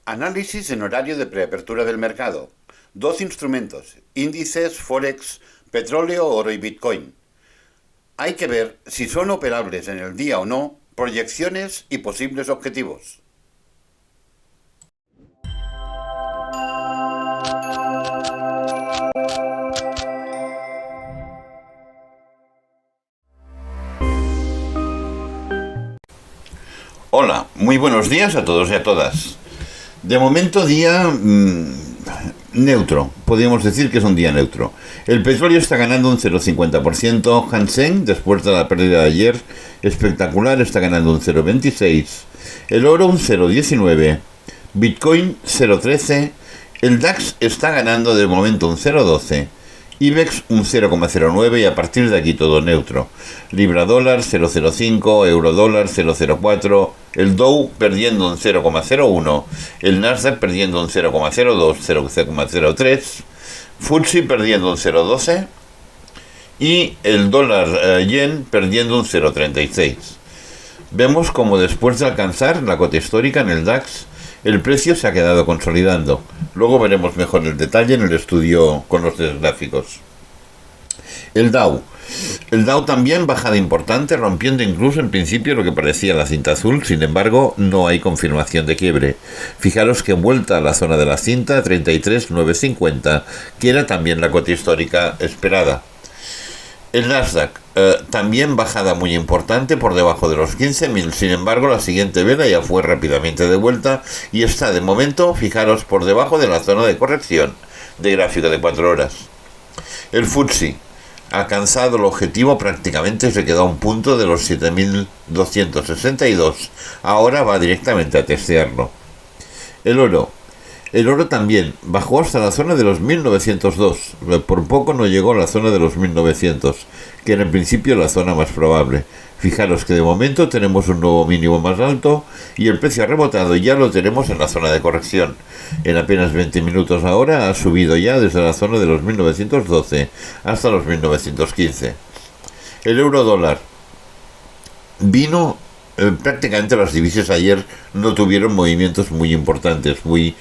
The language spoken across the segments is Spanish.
Análisis en horario de preapertura del mercado. 12 instrumentos: índices, forex, petróleo, oro y bitcoin. Hay que ver si son operables en el día o no, proyecciones y posibles objetivos. Hola, muy buenos días a todos y a todas. De momento día neutro, podríamos decir que es un día neutro. El petróleo está ganando un 0,50%, Hang Seng, después de la pérdida de ayer, espectacular, está ganando un 0,26%, el oro un 0,19%, Bitcoin 0,13%, el DAX está ganando de momento un 0,12%, IBEX un 0,09 y a partir de aquí todo neutro. Libra dólar 0,05, euro dólar 0,04, el Dow perdiendo un 0,01, el Nasdaq perdiendo un 0,02, 0,03, FTSE perdiendo un 0,12 y el dólar yen perdiendo un 0,36. Vemos como después de alcanzar la cota histórica en el DAX, el precio se ha quedado consolidando. Luego veremos mejor el detalle en el estudio con los gráficos. El Dow también bajada importante, rompiendo incluso en principio lo que parecía la cinta azul. Sin embargo, no hay confirmación de quiebre. Fijaros que vuelta a la zona de la cinta 33,950, que era también la cota histórica esperada. El Nasdaq, también bajada muy importante por debajo de los 15.000, sin embargo la siguiente vela ya fue rápidamente de vuelta y está de momento, fijaros, por debajo de la zona de corrección de gráfico de 4 horas. El FTSE ha alcanzado el objetivo, prácticamente se quedó a un punto de los 7.262, ahora va directamente a testearlo. El oro también bajó hasta la zona de los 1902, por poco no llegó a la zona de los 1900, que era en principio la zona más probable. Fijaros que de momento tenemos un nuevo mínimo más alto y el precio ha rebotado y ya lo tenemos en la zona de corrección. En apenas 20 minutos ahora ha subido ya desde la zona de los 1912 hasta los 1915. El euro dólar vino... prácticamente las divisas ayer no tuvieron movimientos muy importantes, muy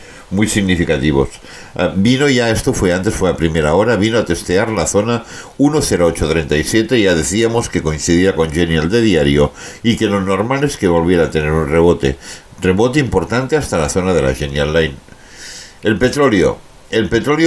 significativos. Vino ya, fue a primera hora, vino a testear la zona 10837, ya decíamos que coincidía con Genial de diario y que lo normal es que volviera a tener un rebote importante hasta la zona de la Genial Line. El petróleo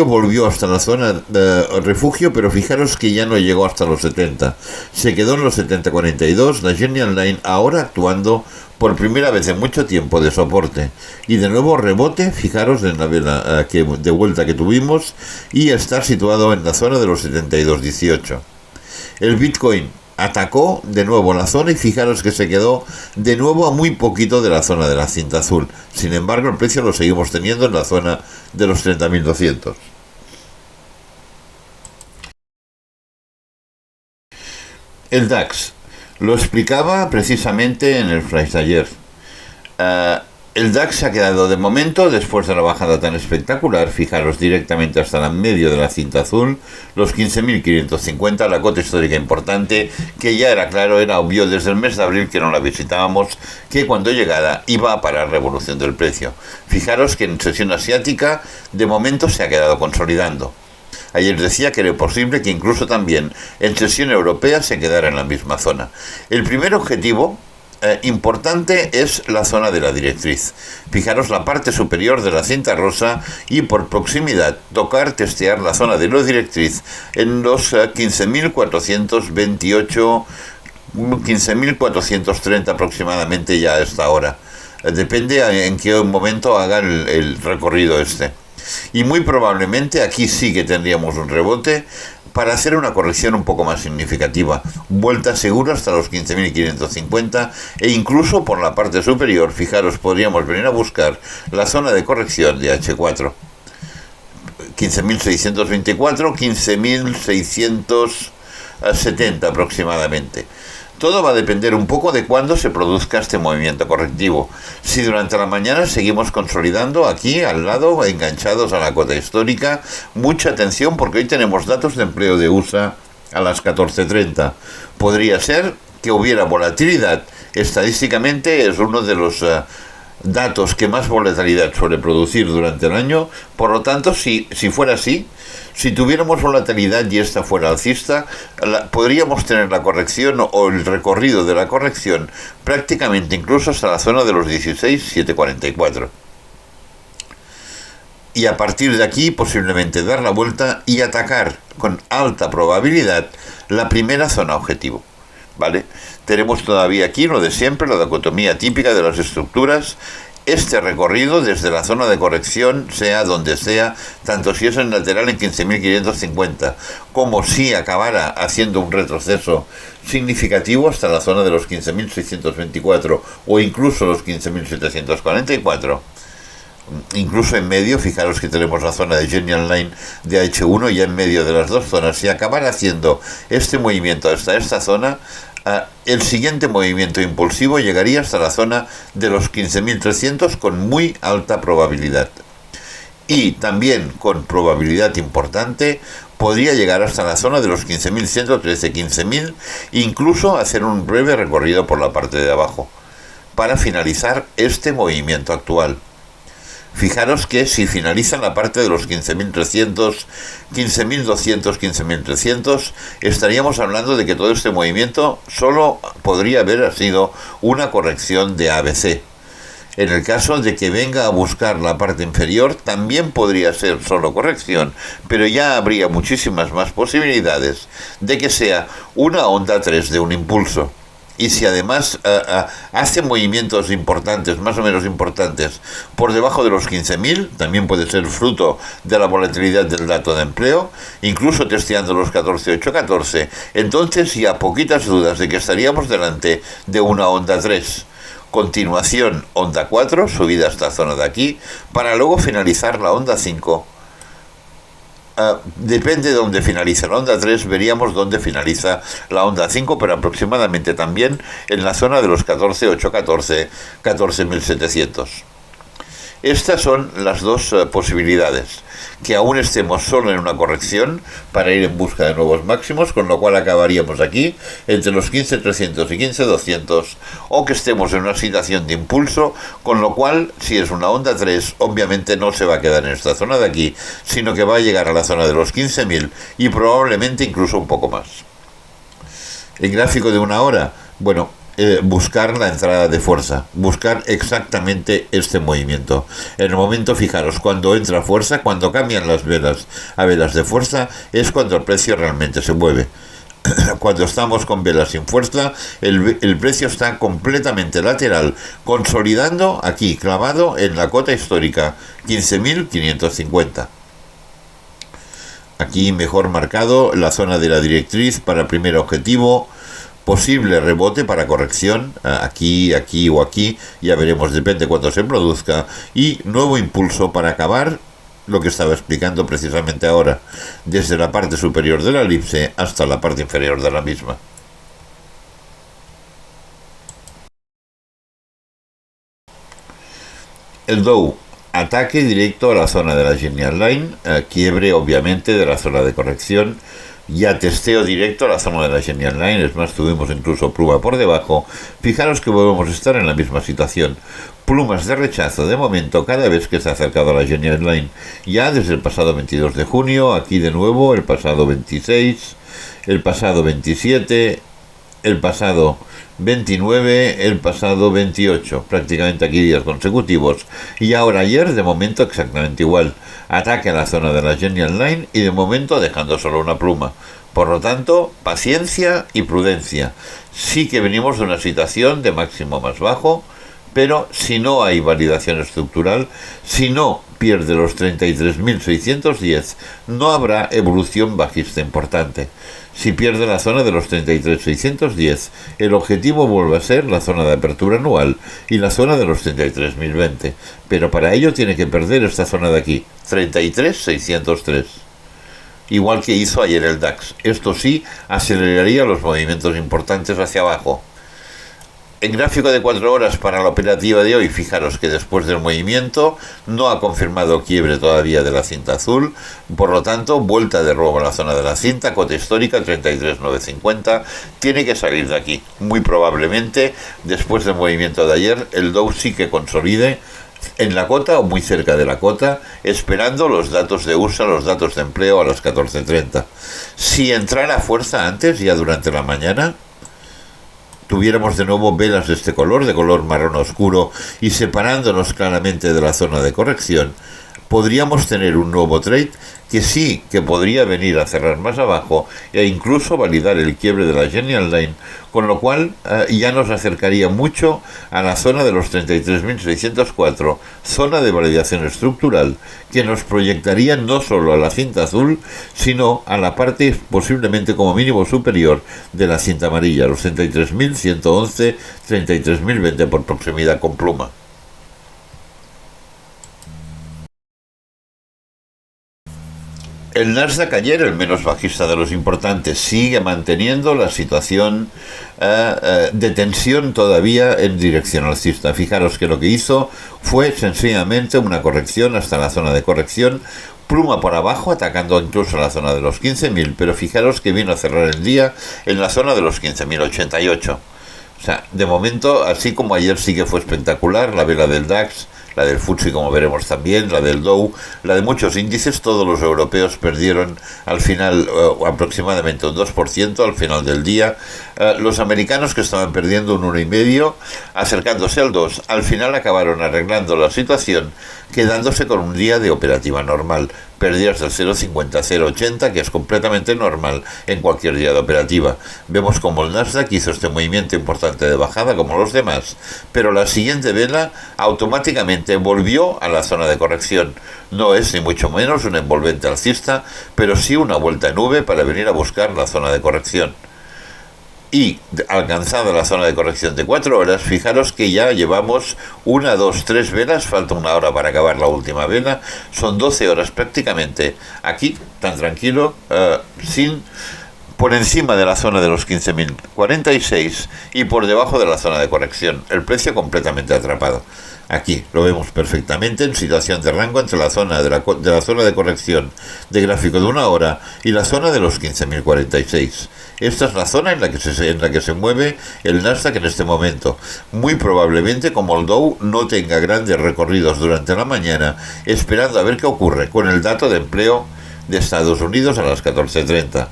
volvió hasta la zona de refugio, pero fijaros que ya no llegó hasta los 70. Se quedó en los 70,42, la Genial Line ahora actuando por primera vez en mucho tiempo de soporte. Y de nuevo rebote, fijaros en la vela de vuelta que tuvimos, y está situado en la zona de los 72,18. El Bitcoin atacó de nuevo la zona y fijaros que se quedó de nuevo a muy poquito de la zona de la cinta azul. Sin embargo, el precio lo seguimos teniendo en la zona de los 30.200. El DAX lo explicaba precisamente en el flash de ayer. El DAX se ha quedado de momento, después de la bajada tan espectacular, fijaros directamente hasta el medio de la cinta azul, los 15.550, la cota histórica importante, que ya era claro, era obvio desde el mes de abril que no la visitábamos, que cuando llegara iba a parar la evolución del precio. Fijaros que en sesión asiática, de momento se ha quedado consolidando. Ayer decía que era posible que incluso también en sesión europea se quedara en la misma zona. El primer objetivo importante es la zona de la directriz. Fijaros la parte superior de la cinta rosa y por proximidad testear la zona de la directriz en los 15.428, 15.430 aproximadamente ya a esta hora. Depende en qué momento haga el recorrido Y muy probablemente aquí sí que tendríamos un rebote para hacer una corrección un poco más significativa. Vuelta segura hasta los 15.550 e incluso por la parte superior, fijaros, podríamos venir a buscar la zona de corrección de H4. 15.624, 15.670 aproximadamente. Todo va a depender un poco de cuándo se produzca este movimiento correctivo. Si durante la mañana seguimos consolidando aquí al lado, enganchados a la cota histórica, mucha atención porque hoy tenemos datos de empleo de USA a las 14:30. Podría ser que hubiera volatilidad. Estadísticamente es uno de los datos que más volatilidad suele producir durante el año. Por lo tanto, si fuera así, si tuviéramos volatilidad y esta fuera alcista, podríamos tener la corrección o el recorrido de la corrección prácticamente incluso hasta la zona de los 16,744. Y a partir de aquí posiblemente dar la vuelta y atacar con alta probabilidad la primera zona objetivo. ¿Vale? Tenemos todavía aquí lo de siempre, la dicotomía típica de las estructuras. Este recorrido desde la zona de corrección, sea donde sea, tanto si es en lateral en 15.550, como si acabara haciendo un retroceso significativo hasta la zona de los 15.624 o incluso los 15.744. Incluso en medio, fijaros que tenemos la zona de Genial Line de H1 ya en medio de las dos zonas. Si acabara haciendo este movimiento hasta esta zona, el siguiente movimiento impulsivo llegaría hasta la zona de los 15.300 con muy alta probabilidad. Y también con probabilidad importante podría llegar hasta la zona de los 15.113, 15.000, incluso hacer un breve recorrido por la parte de abajo para finalizar este movimiento actual. Fijaros que si finaliza la parte de los 15.300, 15.200, 15.300, estaríamos hablando de que todo este movimiento solo podría haber sido una corrección de ABC. En el caso de que venga a buscar la parte inferior, también podría ser solo corrección, pero ya habría muchísimas más posibilidades de que sea una onda 3 de un impulso. Y si además hace movimientos importantes, más o menos importantes, por debajo de los 15.000, también puede ser fruto de la volatilidad del dato de empleo, incluso testeando los 14,814, entonces ya poquitas dudas de que estaríamos delante de una onda 3. Continuación, onda 4, subida a esta zona de aquí, para luego finalizar la onda 5. Depende de dónde finaliza la onda 3, veríamos dónde finaliza la onda 5, pero aproximadamente también en la zona de los 14,814, 14.700. Estas son las dos posibilidades, que aún estemos solo en una corrección para ir en busca de nuevos máximos, con lo cual acabaríamos aquí entre los 15.300 y 15.200, o que estemos en una situación de impulso, con lo cual, si es una onda 3, obviamente no se va a quedar en esta zona de aquí, sino que va a llegar a la zona de los 15.000 y probablemente incluso un poco más. El gráfico de una hora, bueno, buscar la entrada de fuerza, buscar exactamente este movimiento. En el momento, fijaros, cuando entra fuerza, cuando cambian las velas a velas de fuerza, es cuando el precio realmente se mueve. Cuando estamos con velas sin fuerza, el precio está completamente lateral, consolidando aquí, clavado en la cota histórica, 15.550. Aquí mejor marcado la zona de la directriz para primer objetivo, posible rebote para corrección, aquí, aquí o aquí, ya veremos, depende cuándo se produzca, y nuevo impulso para acabar lo que estaba explicando precisamente ahora, desde la parte superior de la elipse hasta la parte inferior de la misma. El Dow, ataque directo a la zona de la Genial Line, quiebre obviamente de la zona de corrección, ya testeo directo a la zona de la Genial Line, es más, tuvimos incluso pluma por debajo. Fijaros que volvemos a estar en la misma situación, plumas de rechazo de momento cada vez que se ha acercado a la Genial Line, ya desde el pasado 22 de junio, aquí de nuevo el pasado 26, el pasado 27, el pasado 29, el pasado 28, prácticamente aquí días consecutivos, y ahora ayer de momento exactamente igual, ataque a la zona de la Genial Line y de momento dejando solo una pluma. Por lo tanto, paciencia y prudencia. Sí que venimos de una situación de máximo más bajo, pero si no hay validación estructural, si no pierde los 33.610, no habrá evolución bajista importante. Si pierde la zona de los 33.610, el objetivo vuelve a ser la zona de apertura anual y la zona de los 33.020. Pero para ello tiene que perder esta zona de aquí, 33.603. Igual que hizo ayer el DAX. Esto sí aceleraría los movimientos importantes hacia abajo. En gráfico de 4 horas para la operativa de hoy, fijaros que después del movimiento no ha confirmado quiebre todavía de la cinta azul, por lo tanto, vuelta de nuevo a la zona de la cinta, cota histórica 33.950, tiene que salir de aquí. Muy probablemente, después del movimiento de ayer, el Dow sí que consolide en la cota o muy cerca de la cota, esperando los datos de USA, los datos de empleo a las 14:30. Si entrara fuerza antes, ya durante la mañana, tuviéramos de nuevo velas de este color, de color marrón oscuro, y separándonos claramente de la zona de corrección, podríamos tener un nuevo trade que sí que podría venir a cerrar más abajo e incluso validar el quiebre de la Genial Line, con lo cual ya nos acercaría mucho a la zona de los 33.604, zona de validación estructural, que nos proyectaría no solo a la cinta azul, sino a la parte posiblemente como mínimo superior de la cinta amarilla, los 33.111, 33.020 por proximidad con pluma. El Nasdaq ayer, el menos bajista de los importantes, sigue manteniendo la situación de tensión todavía en dirección alcista. Fijaros que lo que hizo fue sencillamente una corrección hasta la zona de corrección, pluma por abajo, atacando incluso la zona de los 15.000, pero fijaros que vino a cerrar el día en la zona de los 15.088. O sea, de momento, así como ayer sí que fue espectacular, la vela del DAX, la del FTSE como veremos también, la del Dow, la de muchos índices, todos los europeos perdieron al final aproximadamente un 2% al final del día. Los americanos, que estaban perdiendo un 1,5%, acercándose al 2%, al final acabaron arreglando la situación, quedándose con un día de operativa normal. Pérdidas del 0,50 a 0,80, que es completamente normal en cualquier día de operativa. Vemos como el Nasdaq hizo este movimiento importante de bajada como los demás, pero la siguiente vela automáticamente volvió a la zona de corrección. No es ni mucho menos un envolvente alcista, pero sí una vuelta en V para venir a buscar la zona de corrección. Y alcanzada la zona de corrección de 4 horas, fijaros que ya llevamos 1, 2, 3 velas, falta 1 hora para acabar la última vela, son 12 horas prácticamente aquí, tan tranquilo, sin por encima de la zona de los 15.046 y por debajo de la zona de corrección, el precio completamente atrapado. Aquí lo vemos perfectamente en situación de rango entre la zona de la zona de corrección de gráfico de 1 hora y la zona de los 15.046. Esta es la zona en la que se mueve el Nasdaq en este momento. Muy probablemente, como el Dow no tenga grandes recorridos durante la mañana, esperando a ver qué ocurre con el dato de empleo de Estados Unidos a las 14:30.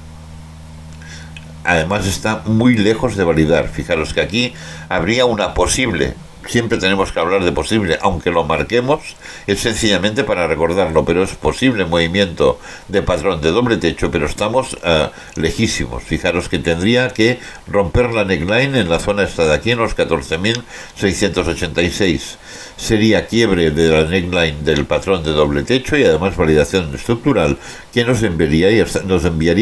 Además está muy lejos de validar. Fijaros que aquí habría una posible, siempre tenemos que hablar de posible, aunque lo marquemos, es sencillamente para recordarlo, pero es posible movimiento de patrón de doble techo, pero estamos lejísimos. Fijaros que tendría que romper la neckline en la zona esta de aquí, en los 14.686. Sería quiebre de la neckline del patrón de doble techo y además validación estructural que nos enviaría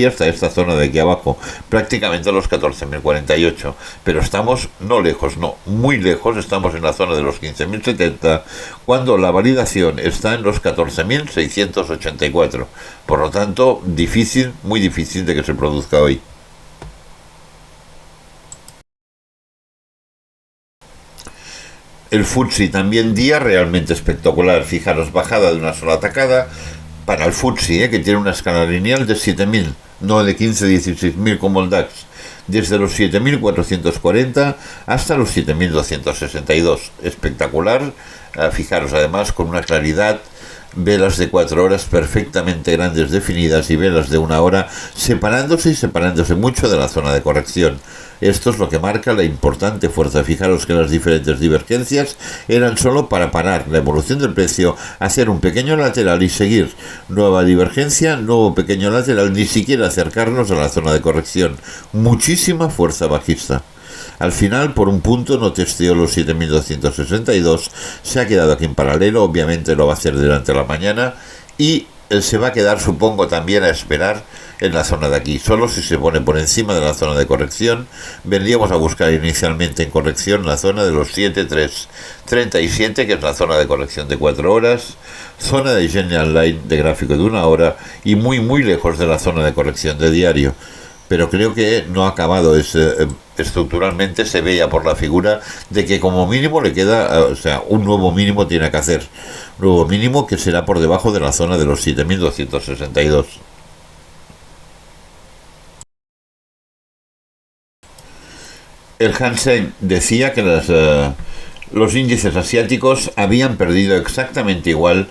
hasta esta zona de aquí abajo, prácticamente a los 14.048. Pero estamos no lejos, no, muy lejos, estamos en la zona de los 15.070, cuando la validación está en los 14.684. Por lo tanto, difícil, muy difícil de que se produzca hoy. El FTSE también día realmente espectacular. Fijaros, bajada de una sola tacada para el FTSE, que tiene una escala lineal de 7.000, no de 15-16.000 como el DAX. Desde los 7.440 hasta los 7.262. Espectacular. Fijaros además con una claridad, velas de 4 horas perfectamente grandes definidas y velas de 1 hora separándose mucho de la zona de corrección. Esto es lo que marca la importante fuerza. Fijaros que las diferentes divergencias eran solo para parar la evolución del precio, hacer un pequeño lateral y seguir. Nueva divergencia, nuevo pequeño lateral, ni siquiera acercarnos a la zona de corrección. Muchísima fuerza bajista. Al final, por un punto, no testeó los 7.262, se ha quedado aquí en paralelo, obviamente lo va a hacer durante la mañana y se va a quedar, supongo, también a esperar en la zona de aquí. Solo si se pone por encima de la zona de corrección, vendríamos a buscar inicialmente en corrección la zona de los 7.337, que es la zona de corrección de 4 horas, zona de Genial Line de gráfico de 1 hora y muy lejos de la zona de corrección de diario. pero creo que no ha acabado. Estructuralmente se veía por la figura de que como mínimo le queda, o sea, un nuevo mínimo tiene que hacer. Nuevo mínimo que será por debajo de la zona de los 7.262. El Hansen decía que los índices asiáticos habían perdido exactamente igual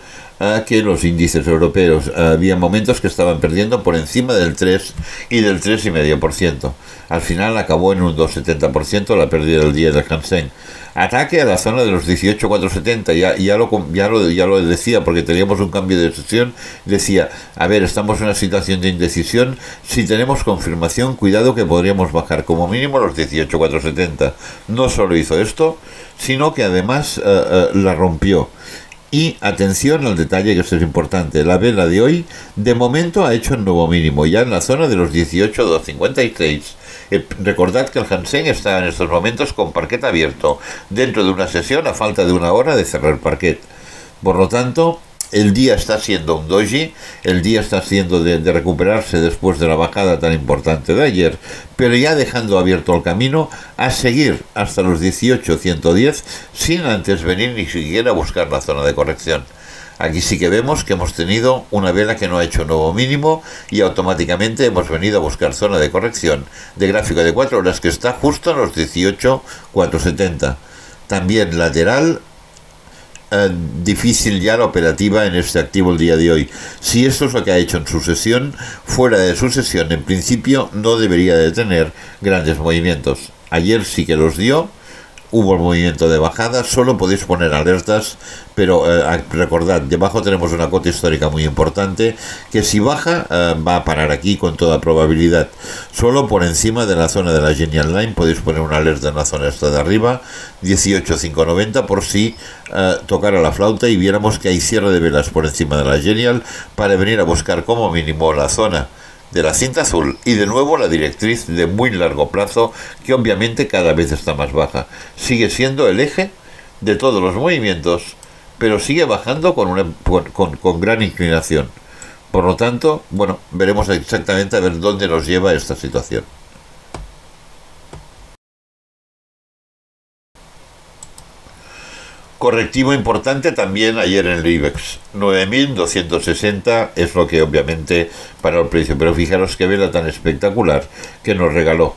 que los índices europeos. Había momentos que estaban perdiendo por encima del 3 y del 3,5%. Al final acabó en un 2,70% la pérdida del día del Hansen. Ataque a la zona de los 18,470. Ya lo decía, porque teníamos un cambio de sesión. Decía, a ver, estamos en una situación de indecisión. Si tenemos confirmación, cuidado que podríamos bajar como mínimo los 18,470. No solo hizo esto, sino que además la rompió. Y atención al detalle, que esto es importante, la vela de hoy de momento ha hecho el nuevo mínimo, ya en la zona de los 18,256. Recordad que el Hansen está en estos momentos con parquet abierto, dentro de una sesión a falta de una hora de cerrar parquet. Por lo tanto, el día está siendo un doji, el día está siendo de recuperarse después de la bajada tan importante de ayer, pero ya dejando abierto el camino a seguir hasta los 18,110 sin antes venir ni siquiera a buscar la zona de corrección. Aquí sí que vemos que hemos tenido una vela que no ha hecho nuevo mínimo y automáticamente hemos venido a buscar zona de corrección de gráfico de 4 horas que está justo en los 18,470. También lateral, difícil ya la operativa en este activo el día de hoy. Si esto es lo que ha hecho en su sesión, fuera de su sesión en principio no debería de tener grandes movimientos. Ayer sí que los dio, hubo el movimiento de bajada, solo podéis poner alertas, pero recordad, debajo tenemos una cota histórica muy importante, que si baja va a parar aquí con toda probabilidad. Solo por encima de la zona de la Genial Line podéis poner una alerta en la zona esta de arriba, 18,590, por si tocara la flauta y viéramos que hay cierre de velas por encima de la Genial, para venir a buscar como mínimo la zona de la cinta azul y de nuevo la directriz de muy largo plazo, que obviamente cada vez está más baja. Sigue siendo el eje de todos los movimientos, pero sigue bajando con gran inclinación. Por lo tanto, bueno, veremos exactamente a ver dónde nos lleva esta situación. Correctivo importante también ayer en el IBEX. 9.260 es lo que obviamente paró el precio. Pero fijaros qué vela tan espectacular que nos regaló.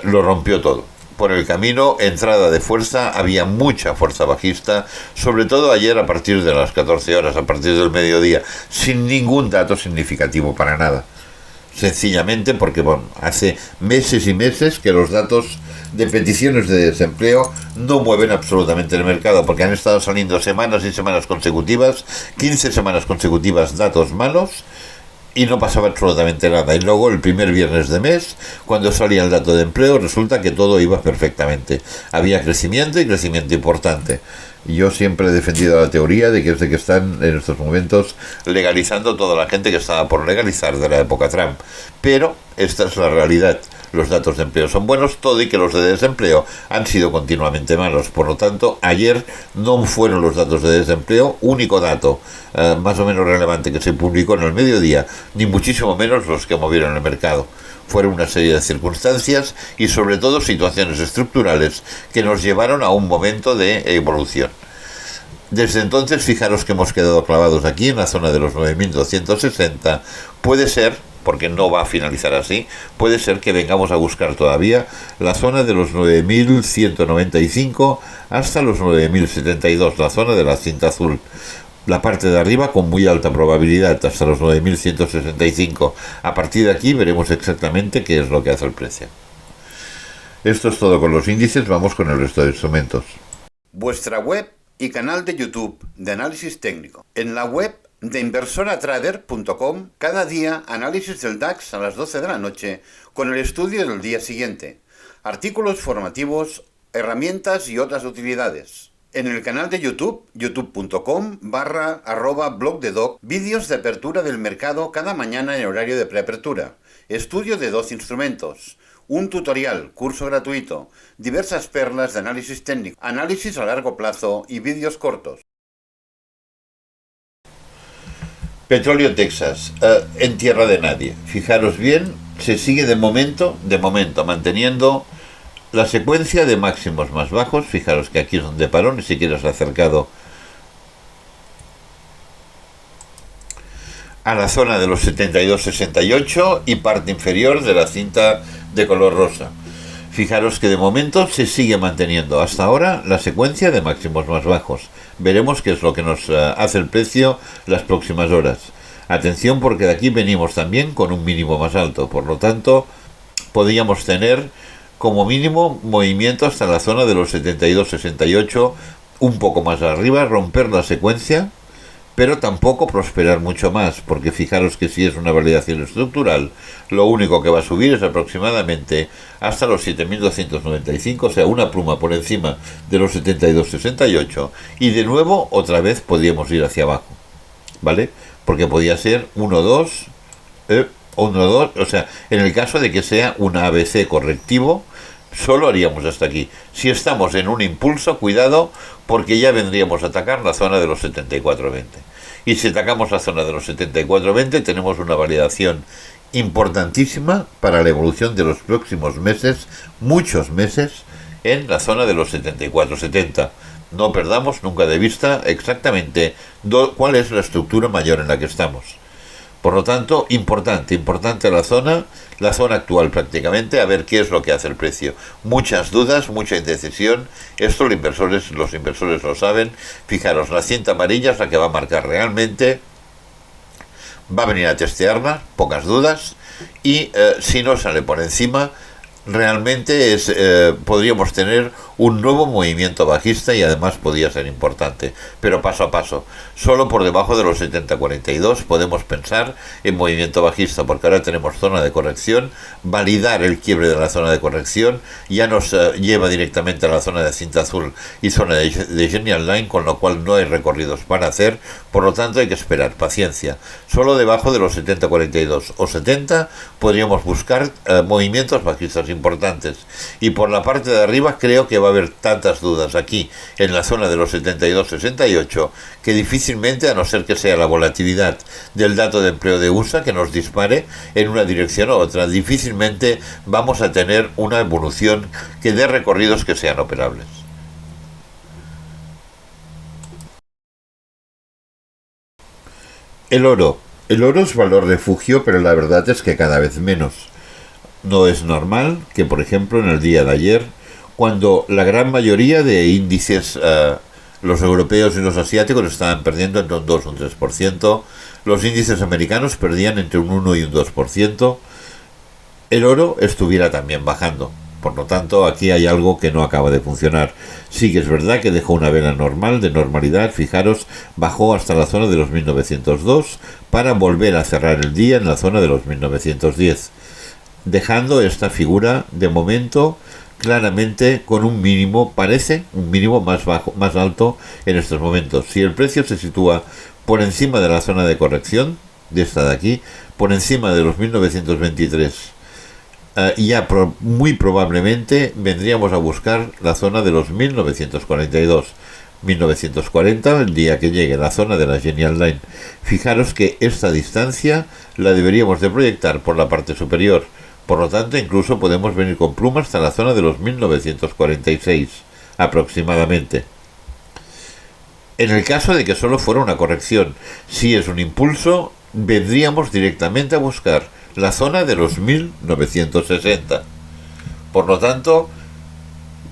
Lo rompió todo. Por el camino, entrada de fuerza, había mucha fuerza bajista, sobre todo ayer a partir de las 14 horas, a partir del mediodía, sin ningún dato significativo para nada. Sencillamente porque, bueno, hace meses y meses que los datos de peticiones de desempleo no mueven absolutamente el mercado, porque han estado saliendo semanas y semanas consecutivas, 15 semanas consecutivas, datos malos, y no pasaba absolutamente nada. Y luego el primer viernes de mes, cuando salía el dato de empleo, resulta que todo iba perfectamente. Había crecimiento y crecimiento importante. Yo siempre he defendido la teoría de que es de que están en estos momentos legalizando toda la gente que estaba por legalizar de la época Trump. Pero esta es la realidad. Los datos de empleo son buenos, todo, y que los de desempleo han sido continuamente malos. Por lo tanto, ayer no fueron los datos de desempleo único dato más o menos relevante que se publicó en el mediodía, ni muchísimo menos los que movieron el mercado. Fueron una serie de circunstancias y sobre todo situaciones estructurales que nos llevaron a un momento de evolución. Desde entonces, fijaros que hemos quedado clavados aquí en la zona de los 9.260. Puede ser, porque no va a finalizar así, puede ser que vengamos a buscar todavía la zona de los 9.195 hasta los 9.072, la zona de la cinta azul. La parte de arriba con muy alta probabilidad, hasta los 9.165. A partir de aquí veremos exactamente qué es lo que hace el precio. Esto es todo con los índices, vamos con el resto de instrumentos. Vuestra web y canal de YouTube de análisis técnico. En la web de inversoratrader.com, cada día análisis del DAX a las 12 de la noche con el estudio del día siguiente, artículos formativos, herramientas y otras utilidades. En el canal de YouTube, youtube.com/blog de Doc, vídeos de apertura del mercado cada mañana en horario de preapertura, estudio de 12 instrumentos, un tutorial, curso gratuito, diversas perlas de análisis técnico, análisis a largo plazo y vídeos cortos. Petróleo Texas, en tierra de nadie. Fijaros bien se sigue de momento manteniendo la secuencia de máximos más bajos. Fijaros que aquí es donde paró, ni siquiera se ha acercado a la zona de los 72-68 y parte inferior de la cinta de color rosa. Fijaros que de momento se sigue manteniendo hasta ahora la secuencia de máximos más bajos. Veremos qué es lo que nos hace el precio las próximas horas. Atención, porque de aquí venimos también con un mínimo más alto, por lo tanto podríamos tener como mínimo movimiento hasta la zona de los 72-68, un poco más arriba, romper la secuencia, pero tampoco prosperar mucho más, porque fijaros que si es una validación estructural, lo único que va a subir es aproximadamente hasta los 7.295, o sea, una pluma por encima de los 72-68, y de nuevo otra vez podríamos ir hacia abajo, ¿vale? Porque podía ser 1-2, 1-2, o sea, en el caso de que sea un ABC correctivo, solo haríamos hasta aquí. Si estamos en un impulso, cuidado, porque ya vendríamos a atacar la zona de los 74.20. Y si atacamos la zona de los 74.20, tenemos una validación importantísima para la evolución de los próximos meses, muchos meses, en la zona de los 74.70. No perdamos nunca de vista exactamente cuál es la estructura mayor en la que estamos. Por lo tanto, importante la zona actual prácticamente, a ver qué es lo que hace el precio. Muchas dudas, mucha indecisión, esto los inversores lo saben. Fijaros, la cinta amarilla es la que va a marcar realmente, va a venir a testearla, pocas dudas, y si no sale por encima, realmente podríamos tener un nuevo movimiento bajista y además podría ser importante, pero paso a paso. Solo por debajo de los 70.42 podemos pensar en movimiento bajista, porque ahora tenemos zona de corrección. Validar el quiebre de la zona de corrección ya nos lleva directamente a la zona de cinta azul y zona de Genial Line, con lo cual no hay recorridos para hacer, por lo tanto hay que esperar, paciencia. Solo debajo de los 70.42 o 70 podríamos buscar movimientos bajistas importantes, y por la parte de arriba creo que va a haber tantas dudas aquí en la zona de los 72-68 que difícilmente, a no ser que sea la volatilidad del dato de empleo de USA que nos dispare en una dirección u otra, difícilmente vamos a tener una evolución que dé recorridos que sean operables. El oro es valor refugio, pero la verdad es que cada vez menos. No es normal que, por ejemplo, en el día de ayer, cuando la gran mayoría de índices, los europeos y los asiáticos, estaban perdiendo entre un 2 y un 3%, los índices americanos perdían entre un 1 y un 2%, el oro estuviera también bajando. Por lo tanto, aquí hay algo que no acaba de funcionar. Sí que es verdad que dejó una vela normal, de normalidad, fijaros, bajó hasta la zona de los 1902 para volver a cerrar el día en la zona de los 1910. Dejando esta figura de momento claramente con un mínimo, parece un mínimo más bajo, más alto en estos momentos. Si el precio se sitúa por encima de la zona de corrección, de esta de aquí, por encima de los 1923, muy probablemente vendríamos a buscar la zona de los 1942. 1940, el día que llegue la zona de la Genial Line. Fijaros que esta distancia la deberíamos de proyectar por la parte superior. Por lo tanto, incluso podemos venir con plumas hasta la zona de los 1946, aproximadamente. En el caso de que solo fuera una corrección, si es un impulso, vendríamos directamente a buscar la zona de los 1960. Por lo tanto,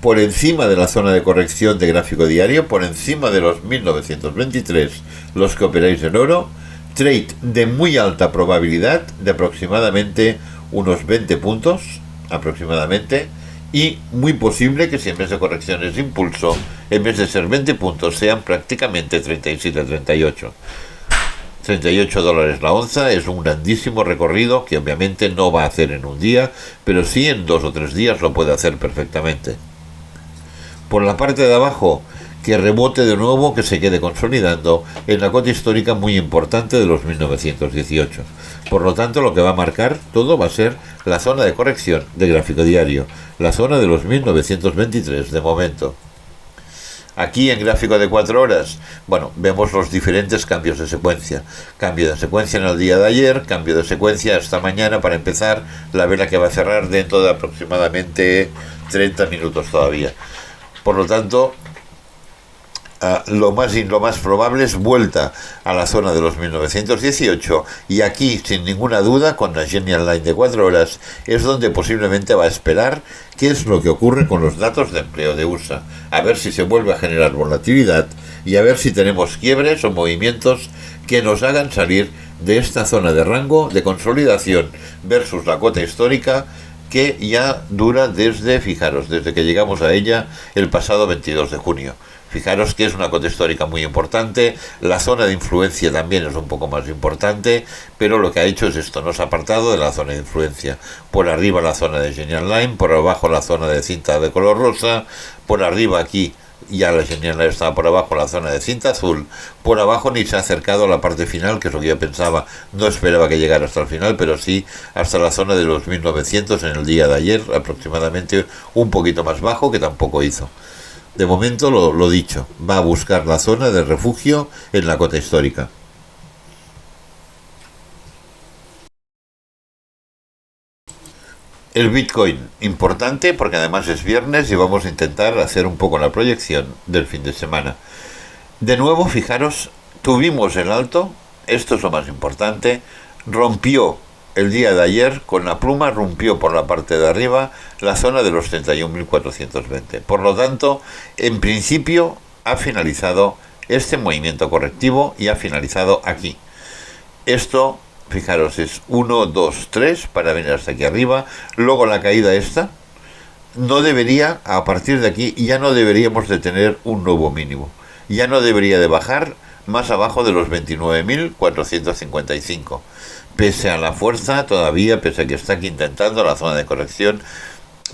por encima de la zona de corrección de gráfico diario, por encima de los 1923, los que operáis en oro, trade de muy alta probabilidad, de aproximadamente unos 20 puntos, aproximadamente, y muy posible que si en vez de correcciones de impulso, en vez de ser 20 puntos, sean prácticamente 37-38. $38 la onza es un grandísimo recorrido que obviamente no va a hacer en un día, pero sí en 2 o 3 días lo puede hacer perfectamente. Por la parte de abajo, que rebote de nuevo, que se quede consolidando en la cota histórica muy importante de los 1918. Por lo tanto, lo que va a marcar todo va a ser la zona de corrección de gráfico diario, la zona de los 1923 de momento. Aquí en gráfico de 4 horas, bueno, vemos los diferentes cambios de secuencia. Cambio de secuencia en el día de ayer, cambio de secuencia esta mañana para empezar la vela que va a cerrar dentro de aproximadamente 30 minutos todavía. Por lo tanto, lo más probable es vuelta a la zona de los 1918 y aquí, sin ninguna duda, con la Genial Line de 4 horas, es donde posiblemente va a esperar qué es lo que ocurre con los datos de empleo de USA, a ver si se vuelve a generar volatilidad y a ver si tenemos quiebres o movimientos que nos hagan salir de esta zona de rango de consolidación versus la cota histórica que ya dura desde, fijaros, desde que llegamos a ella el pasado 22 de junio. Fijaros que es una cota histórica muy importante, la zona de influencia también es un poco más importante, pero lo que ha hecho es esto, nos ha apartado de la zona de influencia. Por arriba la zona de Genial Line, por abajo la zona de cinta de color rosa, por arriba aquí ya la Genial Line estaba por abajo la zona de cinta azul, por abajo ni se ha acercado a la parte final, que es lo que yo pensaba, no esperaba que llegara hasta el final, pero sí hasta la zona de los 1900 en el día de ayer, aproximadamente un poquito más bajo, que tampoco hizo. De momento, lo dicho, va a buscar la zona de refugio en la cota histórica. El Bitcoin, importante porque además es viernes y vamos a intentar hacer un poco la proyección del fin de semana. De nuevo, fijaros, tuvimos el alto, esto es lo más importante, rompió el día de ayer con la pluma, rompió por la parte de arriba la zona de los 31.420. Por lo tanto, en principio ha finalizado este movimiento correctivo y ha finalizado aquí. Esto, fijaros, es 1, 2, 3 para venir hasta aquí arriba. Luego la caída esta no debería, a partir de aquí, ya no deberíamos de tener un nuevo mínimo. Ya no debería de bajar más abajo de los 29.455. Pese a la fuerza todavía, pese a que está aquí intentando la zona de corrección,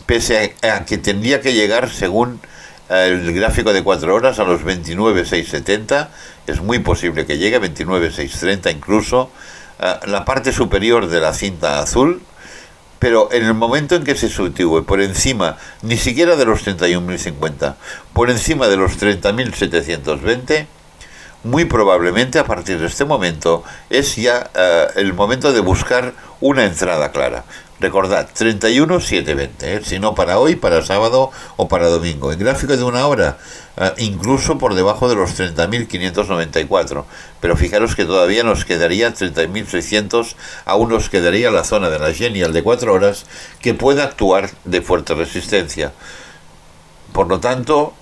pese a que tendría que llegar según el gráfico de 4 horas a los 29.670, es muy posible que llegue a 29.630 incluso, la parte superior de la cinta azul, pero en el momento en que se sitúe por encima, ni siquiera de los 31.050, por encima de los 30.720, muy probablemente a partir de este momento es ya el momento de buscar una entrada clara. Recordad, 31.720, si no para hoy, para sábado o para domingo. En gráfico de una hora, incluso por debajo de los 30.594. Pero fijaros que todavía nos quedaría 30.600, aún nos quedaría la zona de la Genial de 4 horas que pueda actuar de fuerte resistencia. Por lo tanto,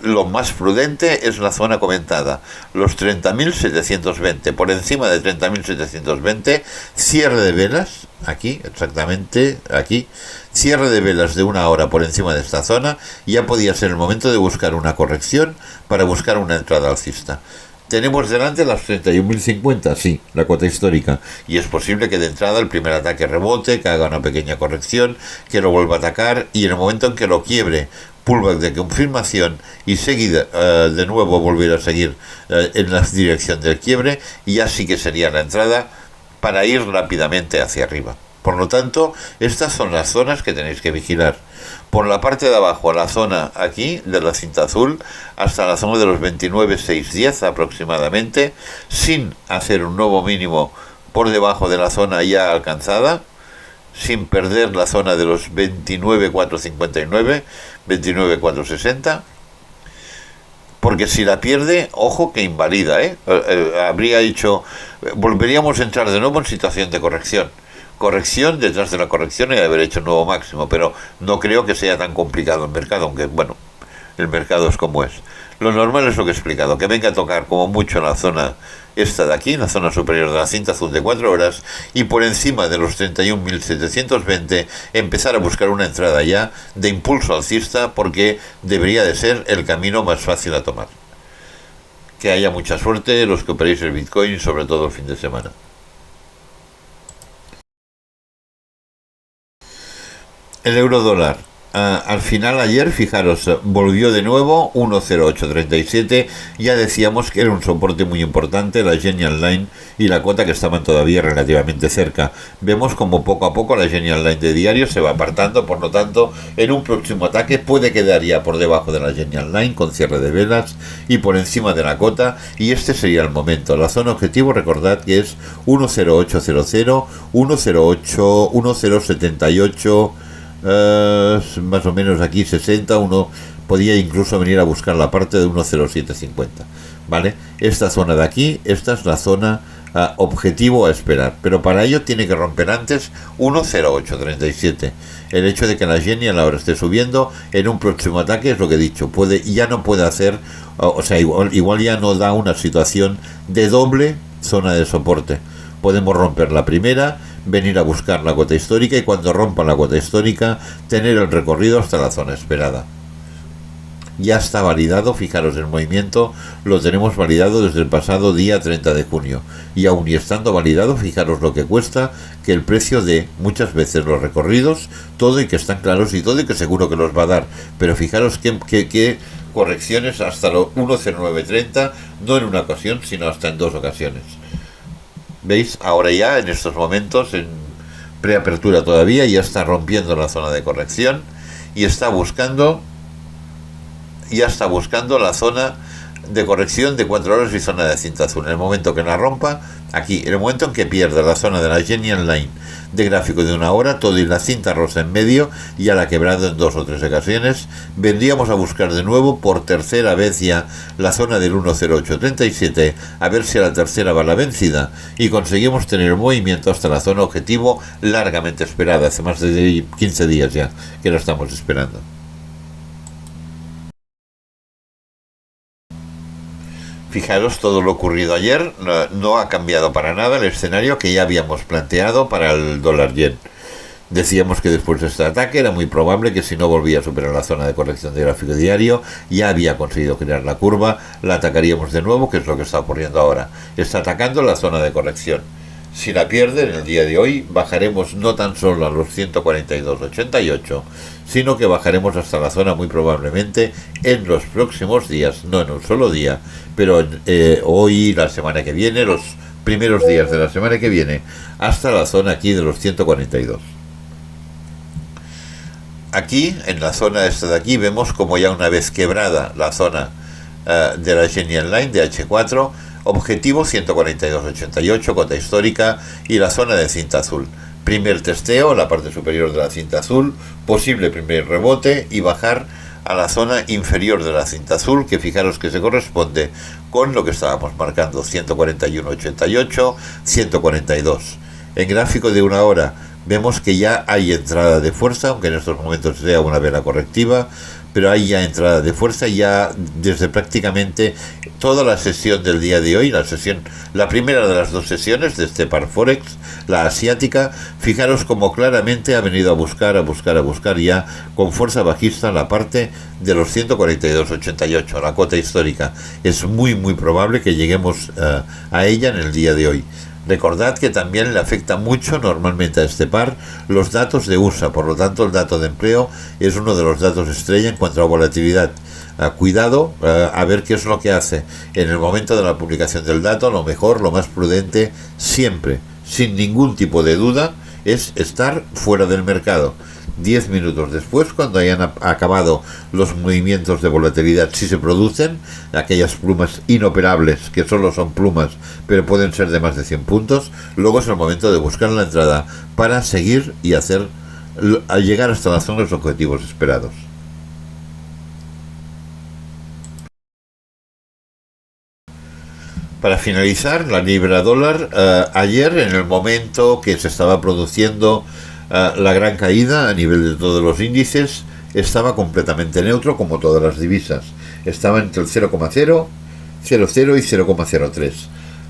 lo más prudente es la zona comentada, los 30.720, por encima de 30.720, cierre de velas, aquí, exactamente aquí, cierre de velas de una hora por encima de esta zona, ya podía ser el momento de buscar una corrección para buscar una entrada alcista. Tenemos delante las 31.050, sí, la cuota histórica, y es posible que de entrada el primer ataque rebote, que haga una pequeña corrección, que lo vuelva a atacar, y en el momento en que lo quiebre, pullback de confirmación y seguida de nuevo volver a seguir en la dirección del quiebre, y ya sí que sería la entrada para ir rápidamente hacia arriba. Por lo tanto, estas son las zonas que tenéis que vigilar. Por la parte de abajo, la zona aquí de la cinta azul, hasta la zona de los 29.610 aproximadamente, sin hacer un nuevo mínimo por debajo de la zona ya alcanzada, sin perder la zona de los 29.459, 29.460, porque si la pierde, ojo que invalida, habría dicho, volveríamos a entrar de nuevo en situación de corrección. Corrección detrás de la corrección y haber hecho un nuevo máximo, pero no creo que sea tan complicado el mercado, aunque bueno, el mercado es como es. Lo normal es lo que he explicado, que venga a tocar como mucho en la zona esta de aquí, en la zona superior de la cinta azul de 4 horas, y por encima de los 31.720 empezar a buscar una entrada ya de impulso alcista, porque debería de ser el camino más fácil a tomar. Que haya mucha suerte los que operéis el Bitcoin, sobre todo el fin de semana. El euro dólar Al final ayer, fijaros, volvió de nuevo 10837. Ya decíamos que era un soporte muy importante, la Genial Line y la cota, que estaban todavía relativamente cerca. Vemos como poco a poco la Genial Line de diario se va apartando, por lo tanto en un próximo ataque puede quedar ya por debajo de la Genial Line con cierre de velas y por encima de la cota, y este sería el momento. La zona objetivo, recordad que es 10800, 108, 1078, más o menos aquí 60. Uno podía incluso venir a buscar la parte de 10750, ¿vale? Esta zona de aquí, esta es la zona objetivo a esperar, pero para ello tiene que romper antes 10837. El hecho de que la Genial ahora esté subiendo en un próximo ataque es lo que he dicho, ya no puede hacer, o sea, igual ya no da una situación de doble zona de soporte. Podemos romper la primera, venir a buscar la cota histórica y cuando rompa la cota histórica tener el recorrido hasta la zona esperada. Ya está validado, fijaros, el movimiento lo tenemos validado desde el pasado día 30 de junio y aún y estando validado, fijaros lo que cuesta que el precio de muchas veces los recorridos, todo, y que están claros y todo, y que seguro que los va a dar, pero fijaros que correcciones hasta los 10930, no en una ocasión sino hasta en dos ocasiones. ¿Veis? Ahora ya en estos momentos, en preapertura todavía, ya está rompiendo la zona de corrección y ya está buscando la zona de corrección de 4 horas y zona de cinta azul. En el momento que la rompa, aquí, en el momento en que pierda la zona de la Genial Line de gráfico de una hora, todo y la cinta rosa en medio, ya la ha quebrado en 2 o 3 ocasiones, vendríamos a buscar de nuevo por tercera vez ya la zona del 10837, a ver si a la tercera va la vencida y conseguimos tener un movimiento hasta la zona objetivo largamente esperada, hace más de 15 días ya que lo estamos esperando. Fijaros, todo lo ocurrido ayer no ha cambiado para nada el escenario que ya habíamos planteado para el dólar yen. Decíamos que después de este ataque era muy probable que si no volvía a superar la zona de corrección de gráfico diario, ya había conseguido crear la curva, la atacaríamos de nuevo, que es lo que está ocurriendo ahora. Está atacando la zona de corrección. Si la pierde en el día de hoy, bajaremos no tan solo a los 142.88, sino que bajaremos hasta la zona muy probablemente en los próximos días, no en un solo día, pero hoy, la semana que viene, los primeros días de la semana que viene, hasta la zona aquí de los 142. Aquí, en la zona esta de aquí, vemos como ya una vez quebrada la zona de la Genial Line de H4, objetivo 142.88, cota histórica y la zona de cinta azul. Primer testeo, la parte superior de la cinta azul, posible primer rebote y bajar a la zona inferior de la cinta azul, que fijaros que se corresponde con lo que estábamos marcando, 141.88, 142. En gráfico de una hora vemos que ya hay entrada de fuerza, aunque en estos momentos sea una vela correctiva, pero hay ya entrada de fuerza ya desde prácticamente toda la sesión del día de hoy, la primera de las dos sesiones de este par Forex, la asiática. Fijaros como claramente ha venido a buscar ya con fuerza bajista la parte de los 142.88, la cota histórica. Es muy probable que lleguemos a ella en el día de hoy. Recordad que también le afecta mucho normalmente a este par los datos de USA, por lo tanto el dato de empleo es uno de los datos estrella en cuanto a volatilidad. Cuidado a ver qué es lo que hace. En el momento de la publicación del dato, lo mejor, lo más prudente, siempre, sin ningún tipo de duda, es estar fuera del mercado. 10 minutos después, cuando hayan acabado los movimientos de volatilidad, si se producen, aquellas plumas inoperables, que solo son plumas, pero pueden ser de más de 100 puntos, luego es el momento de buscar la entrada para seguir y llegar hasta la zona de los objetivos esperados. Para finalizar, la libra dólar, ayer, en el momento que se estaba produciendo la gran caída a nivel de todos los índices, estaba completamente neutro, como todas las divisas. Estaba entre el 0,0, 0,0 y 0,03.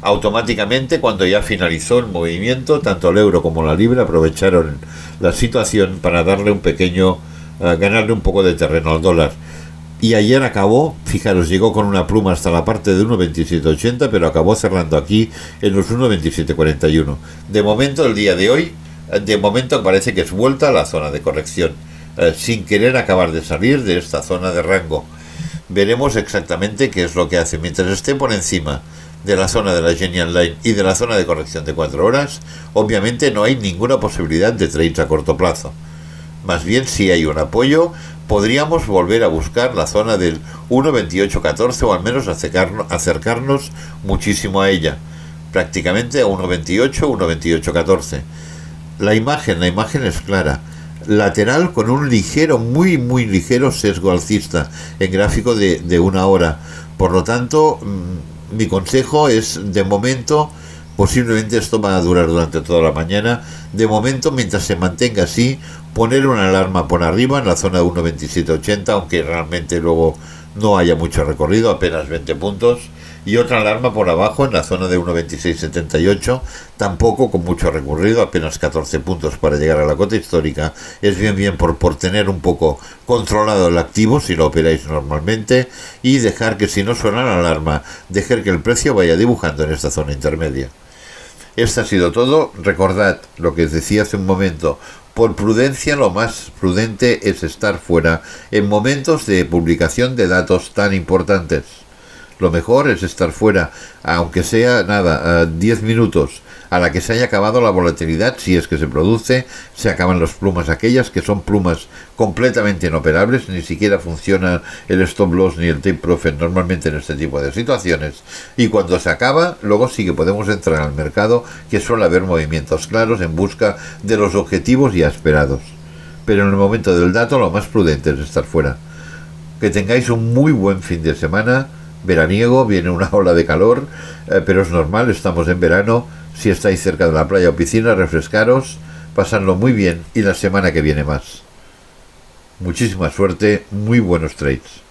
Automáticamente, cuando ya finalizó el movimiento, tanto el euro como la libra aprovecharon la situación para darle ganarle un poco de terreno al dólar. Y ayer acabó, fijaros, llegó con una pluma hasta la parte de 1,2780, pero acabó cerrando aquí en los 1,2741. De momento, el día de hoy, parece que es vuelta a la zona de corrección. sin querer acabar de salir de esta zona de rango. Veremos exactamente qué es lo que hace. Mientras esté por encima de la zona de la Genial Line y de la zona de corrección de 4 horas, obviamente no hay ninguna posibilidad de trades a corto plazo. Más bien, si hay un apoyo, podríamos volver a buscar la zona del 1.2814 o al menos acercarnos muchísimo a ella, prácticamente a 1.28, 1.2814. La imagen es clara, lateral con un ligero, muy ligero sesgo alcista en gráfico de 1 hora. Por lo tanto, mi consejo es, de momento, posiblemente esto va a durar durante toda la mañana, de momento, mientras se mantenga así, poner una alarma por arriba en la zona de 1.2780, aunque realmente luego no haya mucho recorrido, apenas 20 puntos, y otra alarma por abajo en la zona de 1.2678, tampoco con mucho recorrido, apenas 14 puntos para llegar a la cota histórica. Es bien por tener un poco controlado el activo si lo operáis normalmente, y dejar que, si no suena la alarma, dejar que el precio vaya dibujando en esta zona intermedia. Esto ha sido todo. Recordad lo que os decía hace un momento: por prudencia, lo más prudente es estar fuera en momentos de publicación de datos tan importantes. Lo mejor es estar fuera, aunque sea 10 minutos, a la que se haya acabado la volatilidad. Si es que se produce, se acaban las plumas, aquellas que son plumas completamente inoperables, ni siquiera funciona el stop loss ni el take profit normalmente en este tipo de situaciones, y cuando se acaba, luego sí que podemos entrar al mercado, que suele haber movimientos claros en busca de los objetivos ya esperados. Pero en el momento del dato, lo más prudente es estar fuera. Que tengáis un muy buen fin de semana veraniego. Viene una ola de calor, pero es normal, estamos en verano. Si estáis cerca de la playa o piscina, refrescaros, pasadlo muy bien, y la semana que viene más. Muchísima suerte, muy buenos trades.